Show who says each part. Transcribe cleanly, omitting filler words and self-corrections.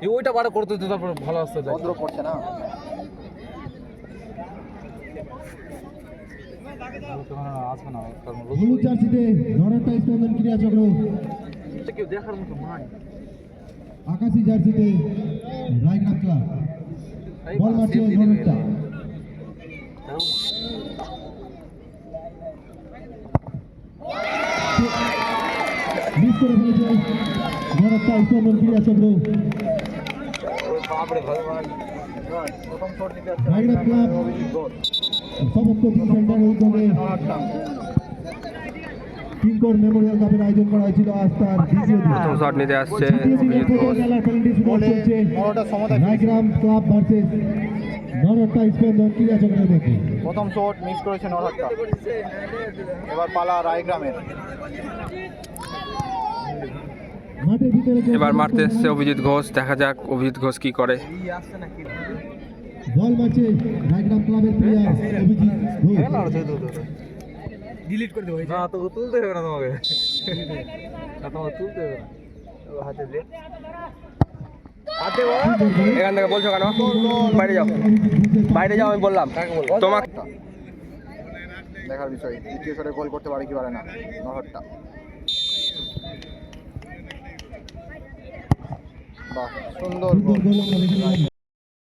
Speaker 1: ওইটা বারে করতে তো তারপর ভালো আসছে
Speaker 2: ভদ্র পড়ছে না।
Speaker 1: আসবে না কারণ
Speaker 3: হলুদ জার্সিতে নড়াটা স্পন্দন ক্রীড়া চক্র,
Speaker 1: কেউ দেখার মতো নাই।
Speaker 3: আকাশি জার্সিতে রায়গ্রাম ক্লাব। বল মারছে নড়াটা, মিস করে ফেলেছে নড়াটা স্পন্দন ক্রীড়া চক্র।
Speaker 1: বাপরে ভগবান,
Speaker 2: প্রথম শট নিতে যাচ্ছে
Speaker 3: রায়গ্রাম ক্লাব সমস্ত ডিফেন্ডারের উদ্যোগে কিঙ্কর মেমোরিয়াল কাপের আয়োজন করা হয়েছিল আজ তার দ্বিতীয় দিন।
Speaker 4: প্রথম শট নিতে আসছে
Speaker 3: তৃতীয় দিনের
Speaker 4: অভিজিৎ ঘোষ।
Speaker 3: খেলার পেনাল্টি শুরু চলছে
Speaker 2: নড়াটা সমতায়
Speaker 3: রায়গ্রাম ক্লাব ভার্সেস নড়াটা স্পন্দন ক্রীড়া চক্রের মধ্যে।
Speaker 2: প্রথম শট মিস করেছে নড়াটা। এবার পালা রায়গ্রামের।
Speaker 3: মাঠের ভিতরে
Speaker 4: এবার মারতে এসছে অভিজিৎ ঘোষ, দেখা যাক অভিজিৎ ঘোষ কি করে।
Speaker 3: বল মারছে রায়গ্রাম ক্লাবের প্লেয়ার অভিজিৎ ঘোষ।
Speaker 1: ডিলিট করে দেবো। না তো তুলতে হবে না তোমাকে, না তোমাকে তুলতে হবে না, হাতে দে, হাতে
Speaker 4: এখান থেকে বলছো কেন? বাইরে যাও, বাইরে যাও, আমি বললাম তোমাকে।
Speaker 2: দেখার বিষয় দ্বিতীয় শটে গোল করতে পারে কি পারে না নড়াটা। বাহ, সুন্দর
Speaker 3: সুন্দর
Speaker 2: গোল।
Speaker 3: গোল আমরা দেখে নিলাম